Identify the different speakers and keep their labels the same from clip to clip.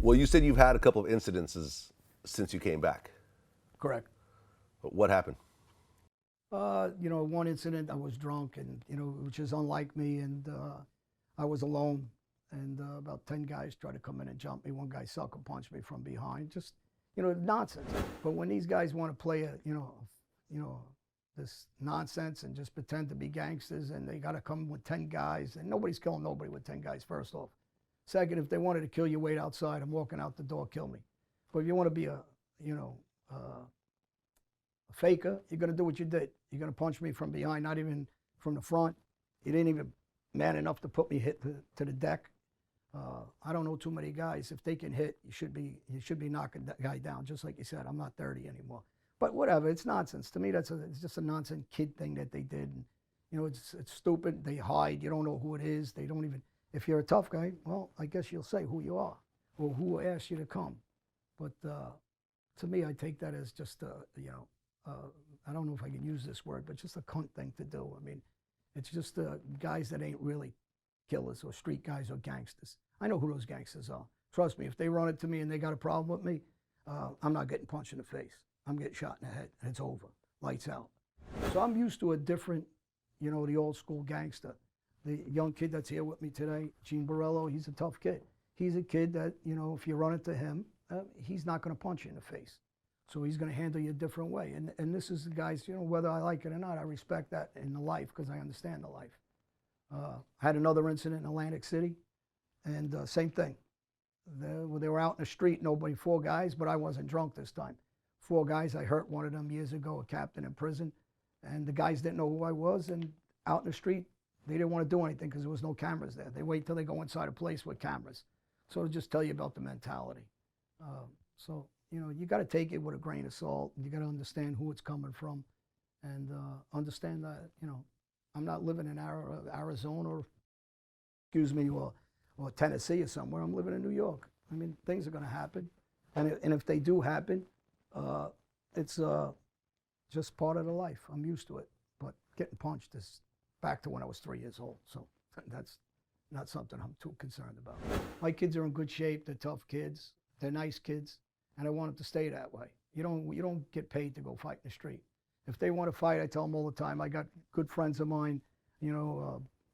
Speaker 1: Well, you said you've had a couple of incidences since you came back.
Speaker 2: Correct.
Speaker 1: What happened?
Speaker 2: One incident, I was drunk, and which is unlike me, and I was alone, and about 10 guys tried to come in and jump me. One guy sucker punched me from behind. Just nonsense. But when these guys want to play this nonsense and just pretend to be gangsters, and they got to come with 10 guys, and nobody's killing nobody with 10 guys. First off. Second, if they wanted to kill you, wait outside. I'm walking out the door, kill me. But if you want to be a faker, you're going to do what you did. You're going to punch me from behind, not even from the front. You didn't even man enough to put me hit to the deck. I don't know too many guys. If they can hit, you should be knocking that guy down. Just like you said, I'm not 30 anymore. But whatever, it's nonsense. To me, it's just a nonsense kid thing that they did. And, it's stupid. They hide. You don't know who it is. They don't even. If you're a tough guy, well, I guess you'll say who you are or who asked you to come. But to me, I take that as just I don't know if I can use this word, but just a cunt thing to do. I mean, it's just guys that ain't really killers or street guys or gangsters. I know who those gangsters are. Trust me, if they run it to me and they got a problem with me, I'm not getting punched in the face. I'm getting shot in the head, and it's over. Lights out. So I'm used to a different, the old school gangster. The young kid that's here with me today, Gene Borello, he's a tough kid. He's a kid that, if you run into him, he's not going to punch you in the face. So he's going to handle you a different way. And this is the guys, whether I like it or not, I respect that in the life because I understand the life. Had another incident in Atlantic City, and same thing. They were out in the street, 4 guys, but I wasn't drunk this time. 4 guys, I hurt one of them years ago, a captain in prison, and the guys didn't know who I was, and out in the street, they didn't want to do anything because there was no cameras there. They wait till they go inside a place with cameras. So to just tell you about the mentality. You got to take it with a grain of salt. You got to understand who it's coming from, and understand that I'm not living in Arizona or or Tennessee or somewhere. I'm living in New York. I mean, things are going to happen, and if they do happen, it's just part of the life. I'm used to it. But getting punched is back to when I was 3 years old. So that's not something I'm too concerned about. My kids are in good shape. They're tough kids. They're nice kids, and I want them to stay that way. You don't get paid to go fight in the street. If they want to fight, I tell them all the time. I got good friends of mine.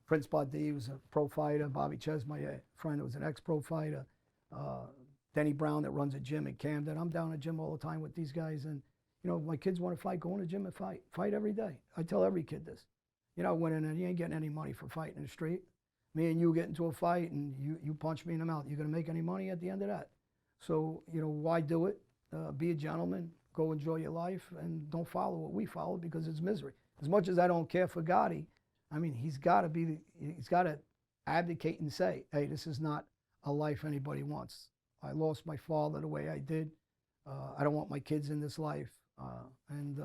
Speaker 2: Prince Badi was a pro fighter. Bobby Ches, my friend, was an ex-pro fighter. Denny Brown that runs a gym in Camden. I'm down at the gym all the time with these guys, and my kids want to fight. Go in the gym and fight. Fight every day. I tell every kid this. You're not winning, and you ain't getting any money for fighting in the street. Me and you get into a fight, and you punch me in the mouth. You're going to make any money at the end of that? So, why do it? Be a gentleman, go enjoy your life, and don't follow what we follow because it's misery. As much as I don't care for Gotti, I mean, he's got to abdicate and say, hey, this is not a life anybody wants. I lost my father the way I did. I don't want my kids in this life. And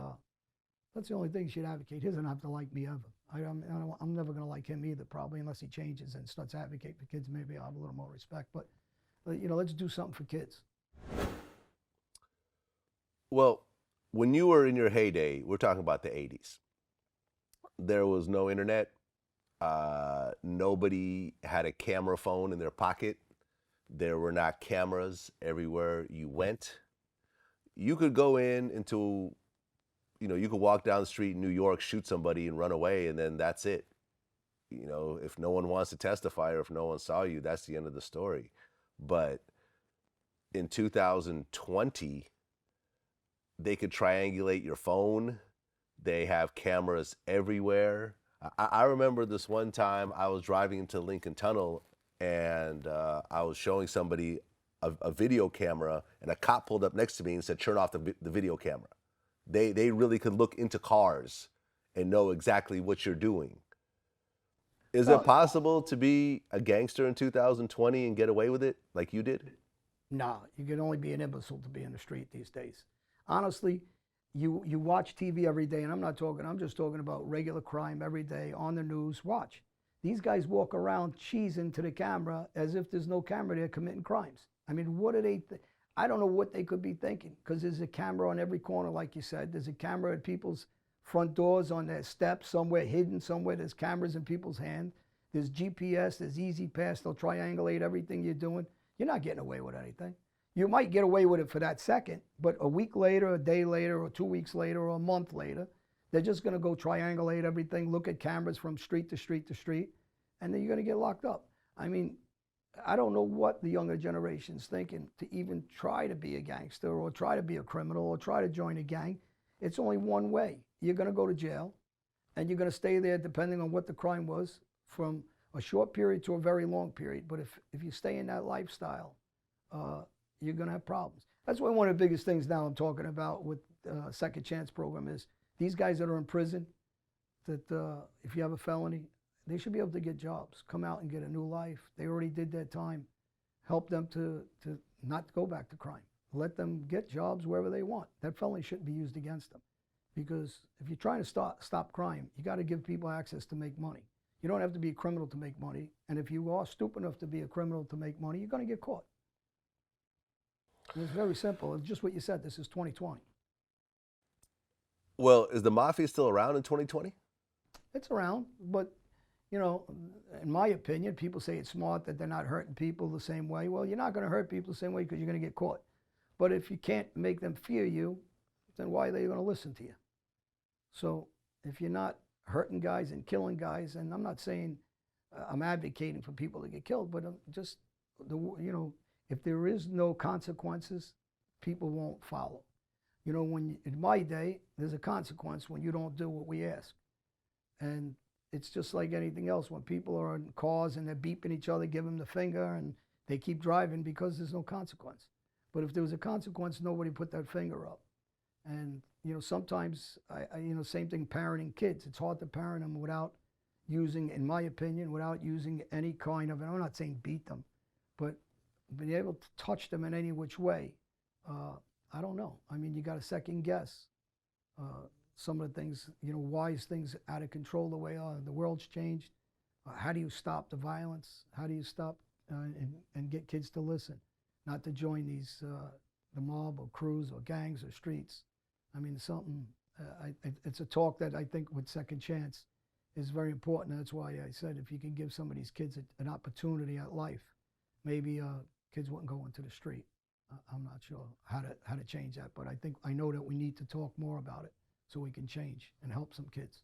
Speaker 2: that's the only thing he should advocate. He doesn't have to like me ever. I'm never going to like him either, probably, unless he changes and starts advocating for kids. Maybe I'll have a little more respect. But let's do something for kids.
Speaker 1: Well, when you were in your heyday, we're talking about the 80s. There was no internet. Nobody had a camera phone in their pocket. There were not cameras everywhere you went. You could go into, you could walk down the street in New York, shoot somebody and run away, and then that's it. If no one wants to testify or if no one saw you, that's the end of the story. But in 2020, they could triangulate your phone. They have cameras everywhere. I remember this one time I was driving into Lincoln Tunnel, and I was showing somebody a video camera, and a cop pulled up next to me and said, turn off the video camera. They really could look into cars and know exactly what you're doing. Is it possible to be a gangster in 2020 and get away with it like you did?
Speaker 2: No, you can only be an imbecile to be in the street these days. Honestly, you watch TV every day, and I'm just talking about regular crime every day on the news. Watch. These guys walk around cheesing to the camera as if there's no camera there committing crimes. I mean, what do they I don't know what they could be thinking, because there's a camera on every corner, like you said. There's a camera at people's front doors, on their steps, somewhere hidden, somewhere there's cameras in people's hand. There's GPS, there's Easy Pass. They'll triangulate everything you're doing. You're not getting away with anything. You might get away with it for that second, but a week later, a day later, or 2 weeks later, or a month later, they're just going to go triangulate everything, look at cameras from street to street to street, and then you're going to get locked up. I mean, I don't know what the younger generation's thinking to even try to be a gangster or try to be a criminal or try to join a gang. It's only one way. You're going to go to jail, and you're going to stay there depending on what the crime was from a short period to a very long period. But if you stay in that lifestyle, you're going to have problems. That's why one of the biggest things now I'm talking about with Second Chance program is these guys that are in prison, that if you have a felony, they should be able to get jobs, come out and get a new life. They already did their time. Help them to not go back to crime. Let them get jobs wherever they want. That felony shouldn't be used against them. Because if you're trying to stop crime, you got to give people access to make money. You don't have to be a criminal to make money. And if you are stupid enough to be a criminal to make money, you're going to get caught. And it's very simple. It's just what you said. This is 2020.
Speaker 1: Well, is the mafia still around in 2020?
Speaker 2: It's around, but you know, in my opinion, people say it's smart that they're not hurting people the same way. Well, you're not going to hurt people the same way because you're going to get caught. But if you can't make them fear you, then why are they going to listen to you? So if you're not hurting guys and killing guys, and I'm not saying I'm advocating for people to get killed, but just, if there is no consequences, people won't follow. You know, in my day, there's a consequence when you don't do what we ask. And it's just like anything else. When people are in cars and they're beeping each other, give them the finger, and they keep driving because there's no consequence. But if there was a consequence, nobody put that finger up. And sometimes, same thing parenting kids. It's hard to parent them without using, in my opinion, without using any kind of, and I'm not saying beat them, but being able to touch them in any which way. I don't know. I mean, you got to second guess some of the things, why is things out of control the way the world's changed? How do you stop the violence? How do you stop and get kids to listen, not to join these, the mob or crews or gangs or streets? I mean, it's a talk that I think with Second Chance is very important. That's why I said if you can give some of these kids an opportunity at life, maybe kids wouldn't go into the street. I'm not sure how to change that, but I know that we need to talk more about it so we can change and help some kids.